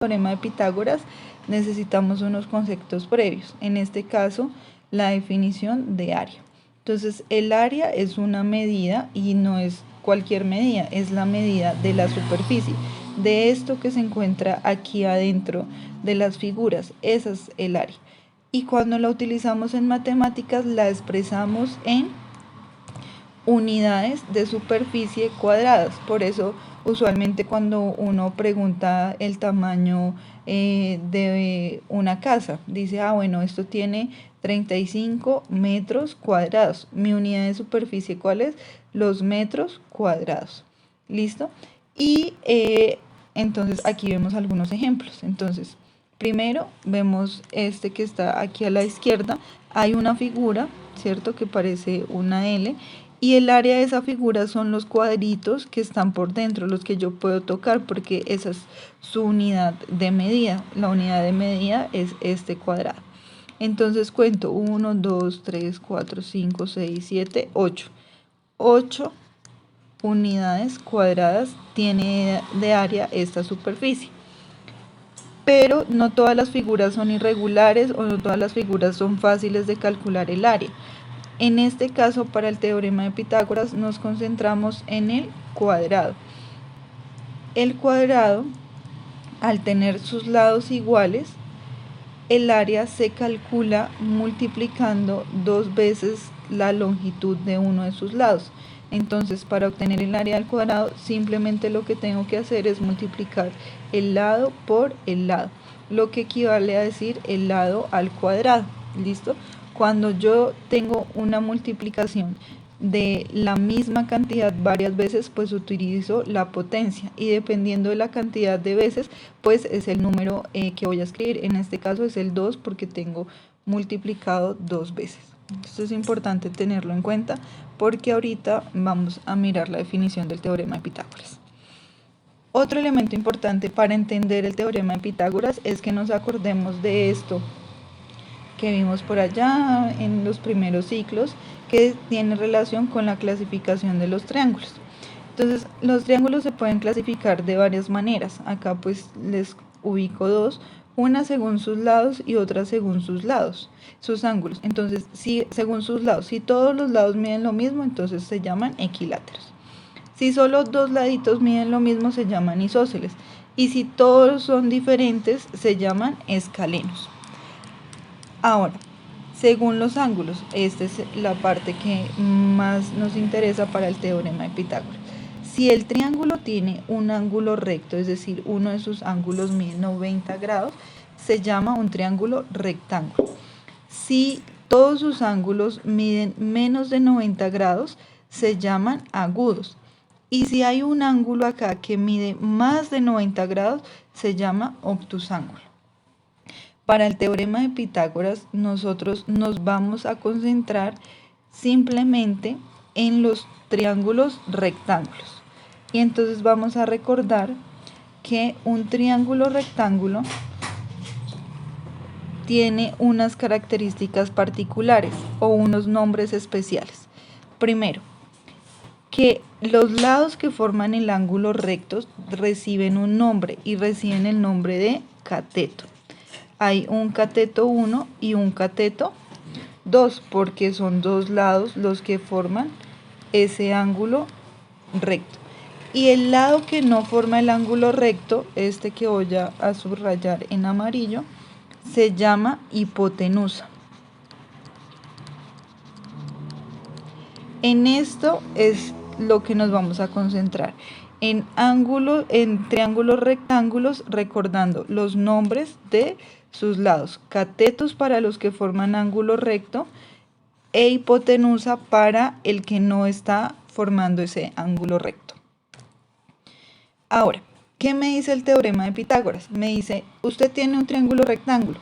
teorema de Pitágoras necesitamos unos conceptos previos. En este caso, la definición de área. Entonces, el área es una medida y no es cualquier medida, es la medida de la superficie, de esto que se encuentra aquí adentro de las figuras. Esa es el área. Y cuando la utilizamos en matemáticas, la expresamos en unidades de superficie cuadradas. Por eso usualmente cuando uno pregunta el tamaño de una casa, dice, bueno, esto tiene 35 metros cuadrados. Mi unidad de superficie, ¿cuál es? Los metros cuadrados. ¿Listo? Y entonces aquí vemos algunos ejemplos. Entonces, primero vemos este que está aquí a la izquierda. Hay una figura, ¿cierto? Que parece una L. Y el área de esa figura son los cuadritos que están por dentro, los que yo puedo tocar, porque esa es su unidad de medida. La unidad de medida es este cuadrado. Entonces cuento 1, 2, 3, 4, 5, 6, 7, 8. 8 unidades cuadradas tiene de área esta superficie. Pero no todas las figuras son irregulares o no todas las figuras son fáciles de calcular el área. En este caso, para el teorema de Pitágoras, nos concentramos en el cuadrado. El cuadrado, al tener sus lados iguales, el área se calcula multiplicando 2 veces la longitud de uno de sus lados. Entonces, para obtener el área del cuadrado, simplemente lo que tengo que hacer es multiplicar el lado por el lado, lo que equivale a decir el lado al cuadrado. ¿Listo? Cuando yo tengo una multiplicación de la misma cantidad varias veces, pues utilizo la potencia, y dependiendo de la cantidad de veces, pues es el número que voy a escribir. En este caso es el 2 porque tengo multiplicado 2 veces. Esto es importante tenerlo en cuenta porque ahorita vamos a mirar la definición del teorema de Pitágoras. Otro elemento importante para entender el teorema de Pitágoras es que nos acordemos de esto que vimos por allá en los primeros ciclos, que tiene relación con la clasificación de los triángulos. Entonces, los triángulos se pueden clasificar de varias maneras. Acá pues les ubico dos, una según sus lados y otra según sus lados, sus ángulos. Entonces, según sus lados, si todos los lados miden lo mismo, entonces se llaman equiláteros. Si solo dos laditos miden lo mismo, se llaman isósceles. Y si todos son diferentes, se llaman escalenos. Ahora, según los ángulos, esta es la parte que más nos interesa para el teorema de Pitágoras. Si el triángulo tiene un ángulo recto, es decir, uno de sus ángulos mide 90 grados, se llama un triángulo rectángulo. Si todos sus ángulos miden menos de 90 grados, se llaman agudos. Y si hay un ángulo acá que mide más de 90 grados, se llama obtusángulo. Para el teorema de Pitágoras, nosotros nos vamos a concentrar simplemente en los triángulos rectángulos. Y entonces vamos a recordar que un triángulo rectángulo tiene unas características particulares o unos nombres especiales. Primero, que los lados que forman el ángulo recto reciben un nombre y reciben el nombre de cateto. Hay un cateto 1 y un cateto 2 porque son dos lados los que forman ese ángulo recto. Y el lado que no forma el ángulo recto, este que voy a subrayar en amarillo, se llama hipotenusa. En esto es lo que nos vamos a concentrar. En triángulos rectángulos, recordando los nombres de sus lados. Catetos para los que forman ángulo recto e hipotenusa para el que no está formando ese ángulo recto. Ahora, ¿qué me dice el teorema de Pitágoras? Me dice, usted tiene un triángulo rectángulo.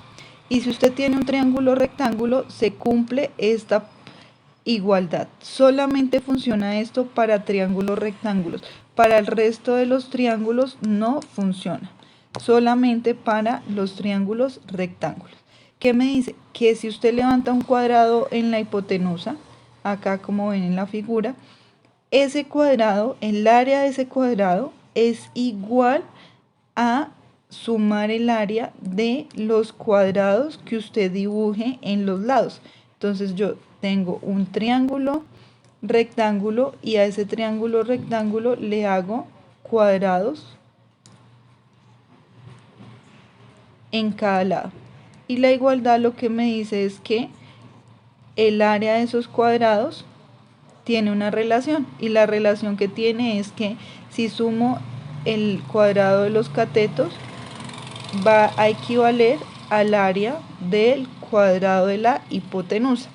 Y si usted tiene un triángulo rectángulo, se cumple esta igualdad. Solamente funciona esto para triángulos rectángulos. Para el resto de los triángulos no funciona. Solamente para los triángulos rectángulos. ¿Qué me dice? Que si usted levanta un cuadrado en la hipotenusa, acá como ven en la figura, ese cuadrado, el área de ese cuadrado es igual a sumar el área de los cuadrados que usted dibuje en los lados. Entonces yo tengo un triángulo rectángulo y a ese triángulo rectángulo le hago cuadrados en cada lado. Y la igualdad lo que me dice es que el área de esos cuadrados tiene una relación, y la relación que tiene es que si sumo el cuadrado de los catetos va a equivaler al área del cuadrado de la hipotenusa.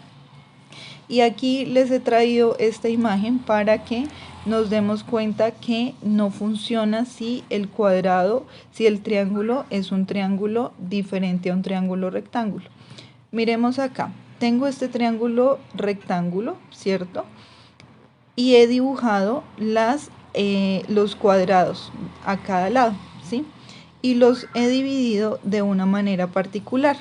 Y aquí les he traído esta imagen para que nos demos cuenta que no funciona si el triángulo es un triángulo diferente a un triángulo rectángulo. Miremos acá, tengo este triángulo rectángulo, ¿cierto? Y he dibujado los cuadrados a cada lado, ¿sí? Y los he dividido de una manera particular.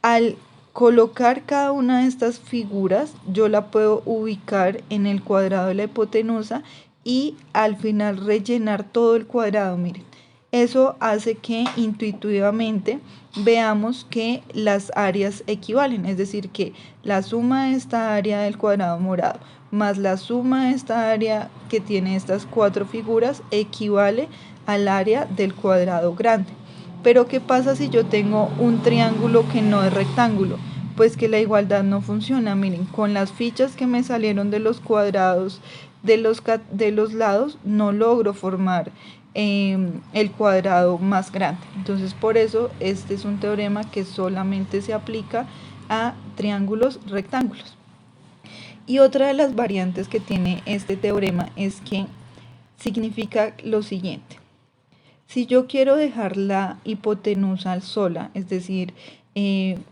Al colocar cada una de estas figuras, yo la puedo ubicar en el cuadrado de la hipotenusa y al final rellenar todo el cuadrado, miren. Eso hace que intuitivamente veamos que las áreas equivalen, es decir, que la suma de esta área del cuadrado morado más la suma de esta área que tiene estas cuatro figuras equivale al área del cuadrado grande. Pero ¿qué pasa si yo tengo un triángulo que no es rectángulo? Pues que la igualdad no funciona. Miren, con las fichas que me salieron de los cuadrados de los lados no logro formar el cuadrado más grande. Entonces por eso este es un teorema que solamente se aplica a triángulos rectángulos. Y otra de las variantes que tiene este teorema es que significa lo siguiente. Si yo quiero dejar la hipotenusa sola, es decir,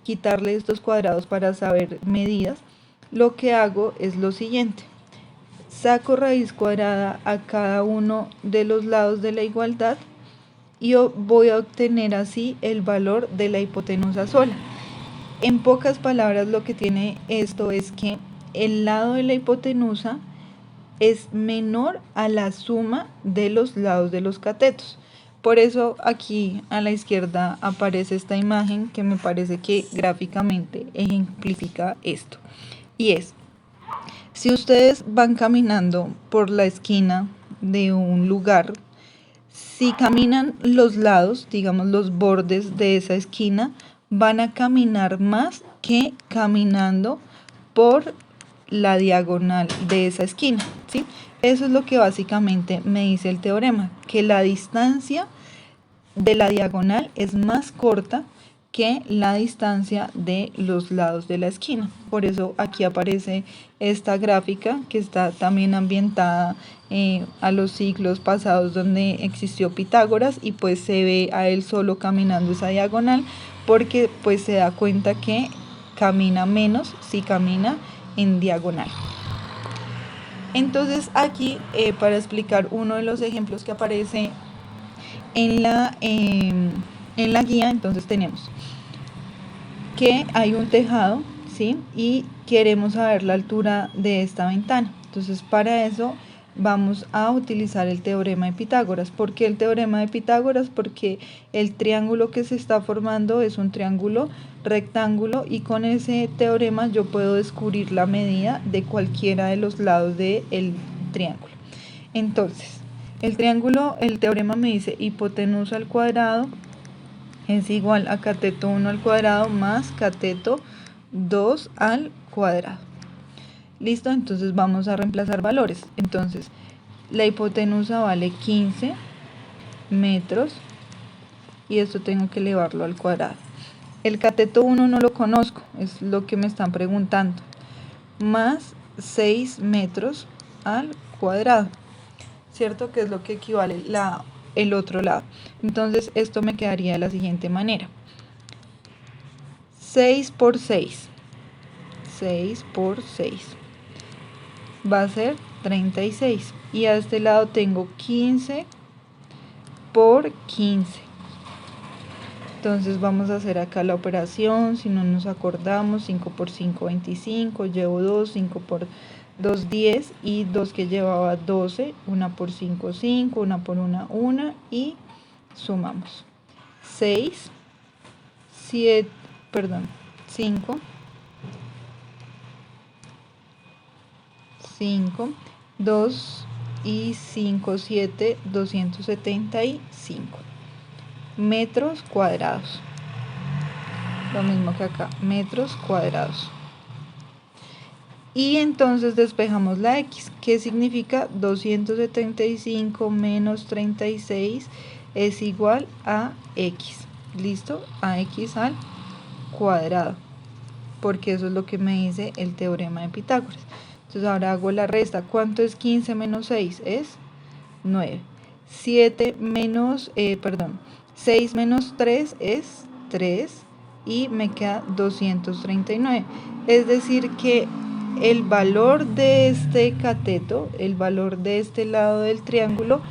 quitarle estos cuadrados para saber medidas, lo que hago es lo siguiente. Saco raíz cuadrada a cada uno de los lados de la igualdad y voy a obtener así el valor de la hipotenusa sola. En pocas palabras, lo que tiene esto es que el lado de la hipotenusa es menor a la suma de los lados de los catetos. Por eso aquí a la izquierda aparece esta imagen que me parece que gráficamente ejemplifica esto. Y es, si ustedes van caminando por la esquina de un lugar, si caminan los lados, digamos los bordes de esa esquina, van a caminar más que caminando por la diagonal de esa esquina, ¿sí? Eso es lo que básicamente me dice el teorema, que la distancia de la diagonal es más corta que la distancia de los lados de la esquina. Por eso aquí aparece esta gráfica que está también ambientada a los siglos pasados donde existió Pitágoras, y pues se ve a él solo caminando esa diagonal porque pues se da cuenta que camina menos si camina en diagonal. Entonces aquí para explicar uno de los ejemplos que aparece en la guía, entonces tenemos que hay un tejado, ¿sí? Y queremos saber la altura de esta ventana. Entonces para eso vamos a utilizar el teorema de Pitágoras. ¿Por qué el teorema de Pitágoras? Porque el triángulo que se está formando es un triángulo rectángulo y con ese teorema yo puedo descubrir la medida de cualquiera de los lados del triángulo. Entonces, el teorema me dice hipotenusa al cuadrado es igual a cateto 1 al cuadrado más cateto 2 al cuadrado. ¿Listo? Entonces vamos a reemplazar valores. Entonces, la hipotenusa vale 15 metros y esto tengo que elevarlo al cuadrado. El cateto 1 no lo conozco, es lo que me están preguntando. Más 6 metros al cuadrado, ¿cierto? Que es lo que equivale el otro lado. Entonces esto me quedaría de la siguiente manera. 6 por 6. 6 por 6. Va a ser 36. Y a este lado tengo 15 por 15. Entonces vamos a hacer acá la operación, si no nos acordamos, 5 por 5, 25, llevo 2, 5 por 2, 10 y 2 que llevaba 12, 1 por 5, 5, 1 por 1, 1 y sumamos. 6, 7, perdón, 5, 2 y 5, 7, 275 metros cuadrados. Lo mismo que acá, metros cuadrados. Y entonces despejamos la x, que significa 275 menos 36 es igual a x. ¿Listo? A x al cuadrado. Porque eso es lo que me dice el teorema de Pitágoras. Entonces ahora hago la resta. ¿Cuánto es 15 menos 6? Es 9. 6 menos 3 es 3 y me queda 239. Es decir que el valor de este cateto, el valor de este lado del triángulo,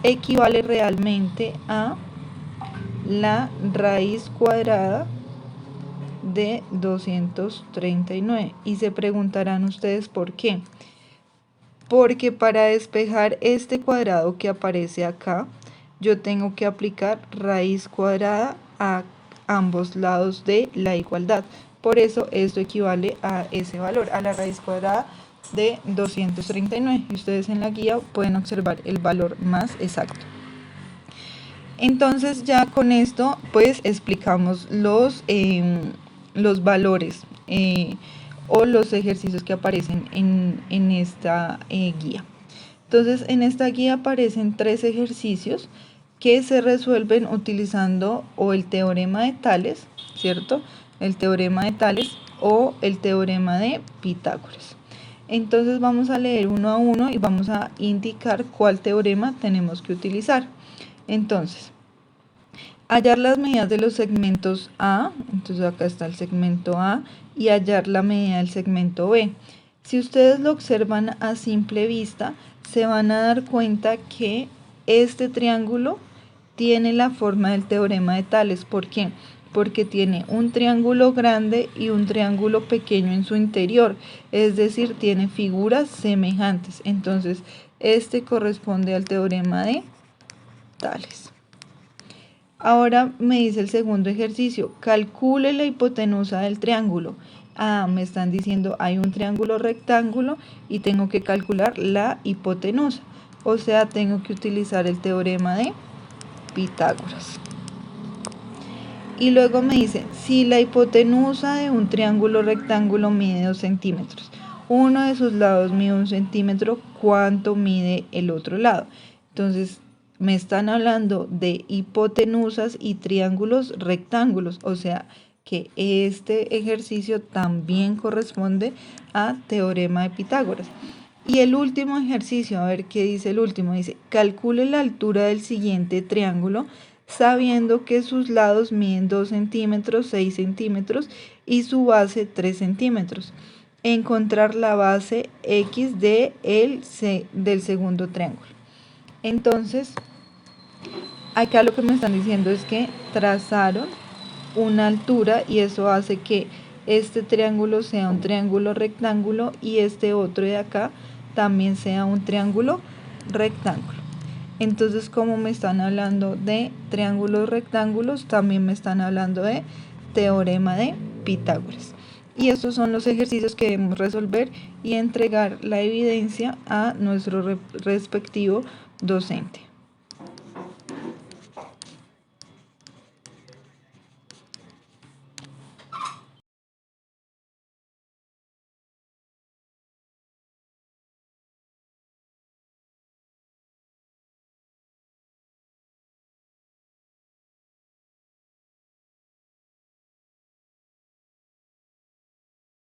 equivale realmente a la raíz cuadrada de 239. Y se preguntarán ustedes por qué. Porque para despejar este cuadrado que aparece acá, yo tengo que aplicar raíz cuadrada a ambos lados de la igualdad. Por eso esto equivale a ese valor, a la raíz cuadrada de 239. Y ustedes en la guía pueden observar el valor más exacto. Entonces ya con esto pues explicamos los valores o los ejercicios que aparecen en esta guía. Entonces en esta guía aparecen 3 ejercicios que se resuelven utilizando o el teorema de Tales, ¿cierto? El teorema de Tales o el teorema de Pitágoras. Entonces vamos a leer uno a uno y vamos a indicar cuál teorema tenemos que utilizar. Entonces, hallar las medidas de los segmentos A, entonces acá está el segmento A, y hallar la medida del segmento B. Si ustedes lo observan a simple vista, se van a dar cuenta que este triángulo tiene la forma del teorema de Tales. ¿Por qué? Porque tiene un triángulo grande y un triángulo pequeño en su interior, es decir, tiene figuras semejantes. Entonces, este corresponde al teorema de Tales. Ahora me dice el segundo ejercicio, calcule la hipotenusa del triángulo. Me están diciendo hay un triángulo rectángulo y tengo que calcular la hipotenusa. O sea, tengo que utilizar el teorema de Pitágoras. Y luego me dice, si la hipotenusa de un triángulo rectángulo mide 2 centímetros, uno de sus lados mide 1 centímetro, ¿cuánto mide el otro lado? Entonces, me están hablando de hipotenusas y triángulos rectángulos, o sea que este ejercicio también corresponde a teorema de Pitágoras. Y el último ejercicio, a ver qué dice el último, dice, calcule la altura del siguiente triángulo sabiendo que sus lados miden 2 centímetros, 6 centímetros y su base 3 centímetros. Encontrar la base X del segundo triángulo. Entonces, acá lo que me están diciendo es que trazaron una altura y eso hace que este triángulo sea un triángulo rectángulo y este otro de acá también sea un triángulo rectángulo. Entonces, como me están hablando de triángulos rectángulos, también me están hablando de teorema de Pitágoras. Y estos son los ejercicios que debemos resolver y entregar la evidencia a nuestro respectivo docente.